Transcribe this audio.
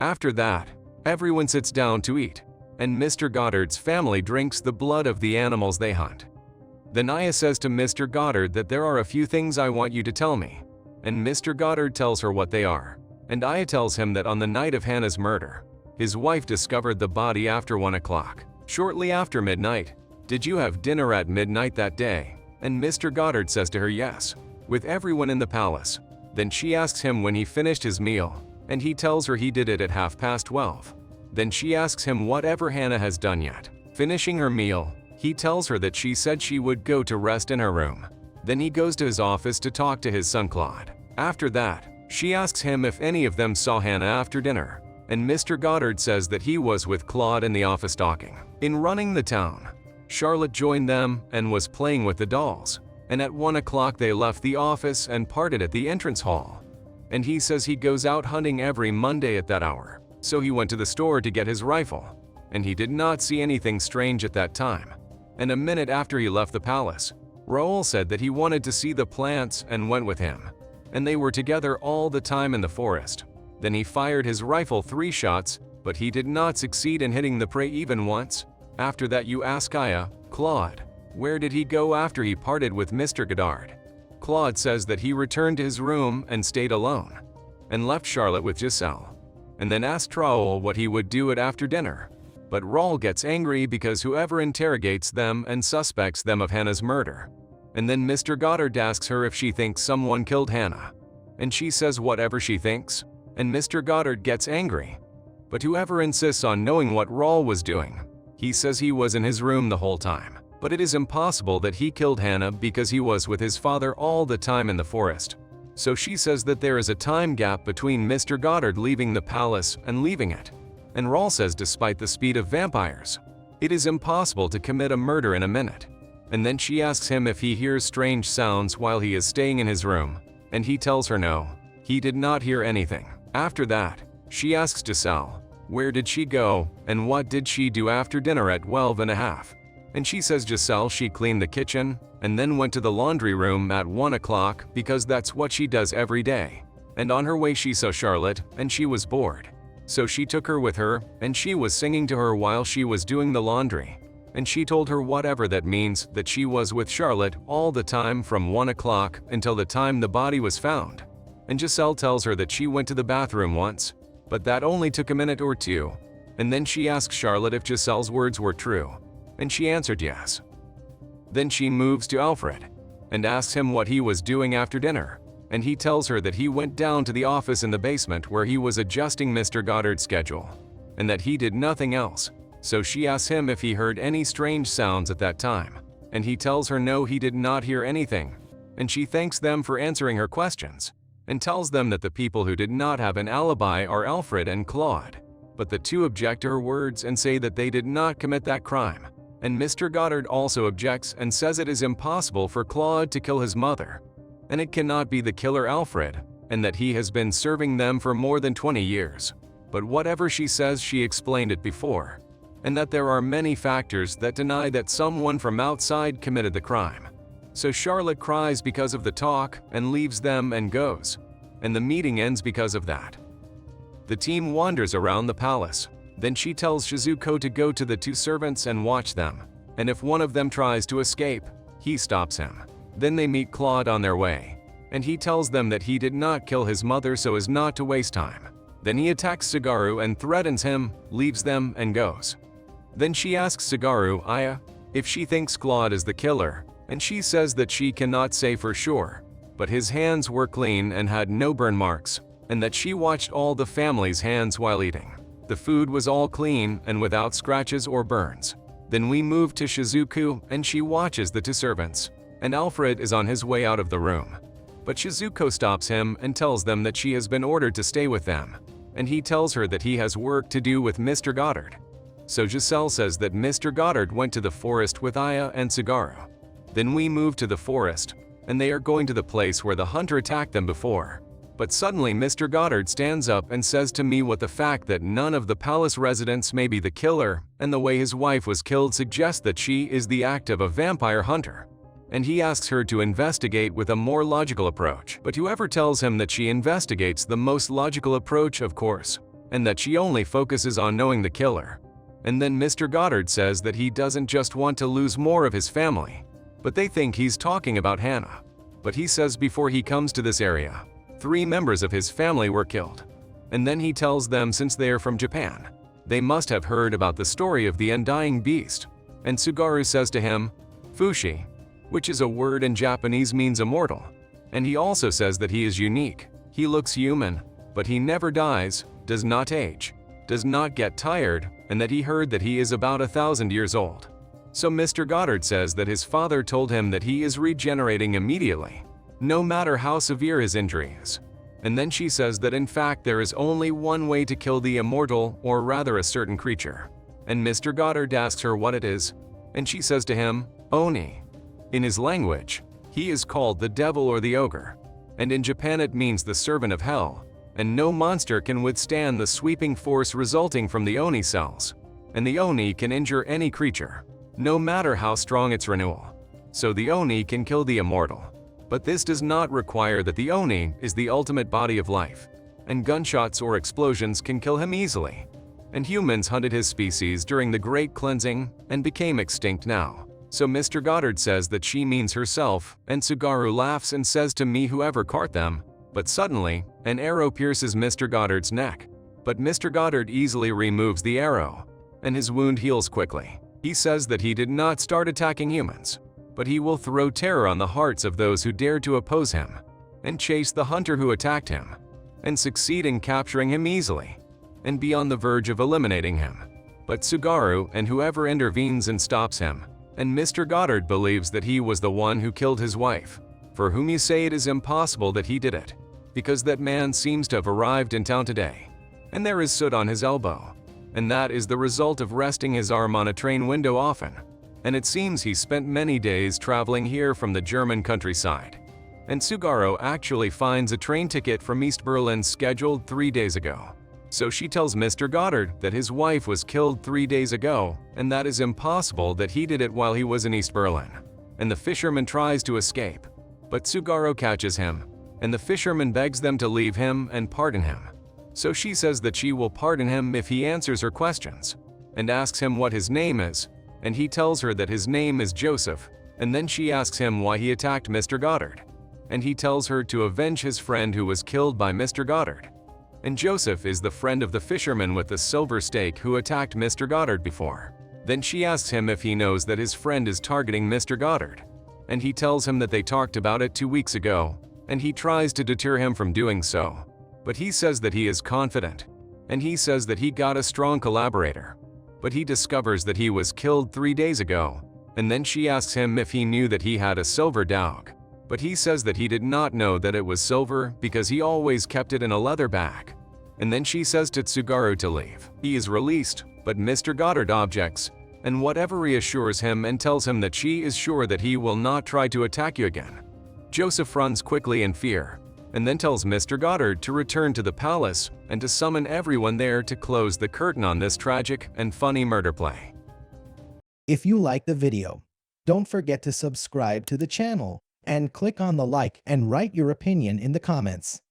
After that, everyone sits down to eat, and Mr. Goddard's family drinks the blood of the animals they hunt. Then Aya says to Mr. Goddard that there are a few things I want you to tell me, and Mr. Goddard tells her what they are, and Aya tells him that on the night of Hannah's murder, his wife discovered the body after 1 o'clock, shortly after midnight. Did you have dinner at midnight that day? And Mr. Goddard says to her yes, with everyone in the palace. Then she asks him when he finished his meal, and he tells her he did it at 12:30. Then she asks him whatever Hannah has done yet. Finishing her meal, he tells her that she said she would go to rest in her room. Then he goes to his office to talk to his son Claude. After that, she asks him if any of them saw Hannah after dinner, and Mr. Goddard says that he was with Claude in the office talking. In running the town, Charlotte joined them and was playing with the dolls, and at 1 o'clock they left the office and parted at the entrance hall. And he says he goes out hunting every Monday at that hour, so he went to the store to get his rifle, and he did not see anything strange at that time. And a minute after he left the palace, Raoul said that he wanted to see the plants and went with him, and they were together all the time in the forest. Then he fired his rifle 3 shots, but he did not succeed in hitting the prey even once. After that you ask Aya, Claude, where did he go after he parted with Mr. Goddard? Claude says that he returned to his room and stayed alone, and left Charlotte with Giselle, and then asked Raoul what he would do it after dinner. But Raoul gets angry because whoever interrogates them and suspects them of Hannah's murder. And then Mr. Goddard asks her if she thinks someone killed Hannah, and she says whatever she thinks, and Mr. Goddard gets angry. But whoever insists on knowing what Raoul was doing, he says he was in his room the whole time. But it is impossible that he killed Hannah because he was with his father all the time in the forest. So she says that there is a time gap between Mr. Goddard leaving the palace and leaving it. And Raoul says despite the speed of vampires, it is impossible to commit a murder in a minute. And then she asks him if he hears strange sounds while he is staying in his room, and he tells her no, he did not hear anything. After that, she asks Giselle, where did she go, and what did she do after dinner at 12:30? And she says Giselle she cleaned the kitchen, and then went to the laundry room at 1 o'clock because that's what she does every day. And on her way she saw Charlotte, and she was bored. So she took her with her, and she was singing to her while she was doing the laundry. And she told her whatever that means, that she was with Charlotte all the time from 1 o'clock until the time the body was found. And Giselle tells her that she went to the bathroom once, but that only took a minute or two. And then she asks Charlotte if Giselle's words were true, and she answered yes. Then she moves to Alfred, and asks him what he was doing after dinner, and he tells her that he went down to the office in the basement where he was adjusting Mr. Goddard's schedule, and that he did nothing else. So she asks him if he heard any strange sounds at that time, and he tells her no, he did not hear anything, and she thanks them for answering her questions, and tells them that the people who did not have an alibi are Alfred and Claude. But the two object to her words and say that they did not commit that crime. And Mr. Goddard also objects and says it is impossible for Claude to kill his mother, and it cannot be the killer Alfred, and that he has been serving them for more than 20 years. But whatever she says, she explained it before, and that there are many factors that deny that someone from outside committed the crime. So Charlotte cries because of the talk and leaves them and goes, and the meeting ends because of that. The team wanders around the palace. Then she tells Shizuko to go to the 2 servants and watch them, and if one of them tries to escape, he stops him. Then they meet Claude on their way, and he tells them that he did not kill his mother so as not to waste time. Then he attacks Tsugaru and threatens him, leaves them, and goes. Then she asks Tsugaru, Aya, if she thinks Claude is the killer, and she says that she cannot say for sure, but his hands were clean and had no burn marks, and that she watched all the family's hands while eating. The food was all clean and without scratches or burns. Then we move to Shizuko, and she watches the 2 servants, and Alfred is on his way out of the room. But Shizuko stops him and tells them that she has been ordered to stay with them, and he tells her that he has work to do with Mr. Goddard. So Giselle says that Mr. Goddard went to the forest with Aya and Tsugaru. Then we move to the forest, and they are going to the place where the hunter attacked them before. But suddenly Mr. Goddard stands up and says to me what the fact that none of the palace residents may be the killer, and the way his wife was killed suggests that she is the act of a vampire hunter. And he asks her to investigate with a more logical approach. But whoever tells him that she investigates the most logical approach, of course, and that she only focuses on knowing the killer. And then Mr. Goddard says that he doesn't just want to lose more of his family, but they think he's talking about Hannah. But he says before he comes to this area, 3 members of his family were killed. And then he tells them since they are from Japan, they must have heard about the story of the undying beast. And Tsugaru says to him, Fuji, which is a word in Japanese means immortal. And he also says that he is unique. He looks human, but he never dies, does not age, does not get tired, and that he heard that he is about 1,000 years old. So Mr. Goddard says that his father told him that he is regenerating immediately, no matter how severe his injury is. And then she says that in fact there is only one way to kill the immortal, or rather a certain creature. And Mr. Goddard asks her what it is, and she says to him, Oni. In his language, he is called the devil or the ogre, and in Japan it means the servant of hell, and no monster can withstand the sweeping force resulting from the Oni cells, and the Oni can injure any creature, no matter how strong its renewal. So the Oni can kill the immortal. But this does not require that the Oni is the ultimate body of life, and gunshots or explosions can kill him easily. And humans hunted his species during the Great Cleansing and became extinct now. So Mr. Goddard says that she means herself, and Tsugaru laughs and says to me whoever caught them. But suddenly, an arrow pierces Mr. Goddard's neck. But Mr. Goddard easily removes the arrow, and his wound heals quickly. He says that he did not start attacking humans, but he will throw terror on the hearts of those who dare to oppose him, and chase the hunter who attacked him, and succeed in capturing him easily, and be on the verge of eliminating him. But Tsugaru and whoever intervenes and stops him, and Mr. Goddard believes that he was the one who killed his wife, for whom you say it is impossible that he did it, because that man seems to have arrived in town today, and there is soot on his elbow, and that is the result of resting his arm on a train window often, and it seems he spent many days traveling here from the German countryside. And Tsugaru actually finds a train ticket from East Berlin scheduled 3 days ago. So she tells Mr. Goddard that his wife was killed 3 days ago, and that is impossible that he did it while he was in East Berlin. And the fisherman tries to escape, but Tsugaru catches him, and the fisherman begs them to leave him and pardon him. So she says that she will pardon him if he answers her questions, and asks him what his name is, and he tells her that his name is Joseph, and then she asks him why he attacked Mr. Goddard, and he tells her to avenge his friend who was killed by Mr. Goddard. And Joseph is the friend of the fisherman with the silver stake who attacked Mr. Goddard before. Then she asks him if he knows that his friend is targeting Mr. Goddard, and he tells him that they talked about it 2 weeks ago, and he tries to deter him from doing so. But he says that he is confident, and he says that he got a strong collaborator. But he discovers that he was killed 3 days ago, and then she asks him if he knew that he had a silver dog. But he says that he did not know that it was silver because he always kept it in a leather bag. And then she says to Tsugaru to leave. He is released, but Mr. Goddard objects, and whatever reassures him and tells him that she is sure that he will not try to attack you again. Joseph runs quickly in fear, and then tells Mr. Goddard to return to the palace and to summon everyone there to close the curtain on this tragic and funny murder play. If you like the video, don't forget to subscribe to the channel and click on the like and write your opinion in the comments.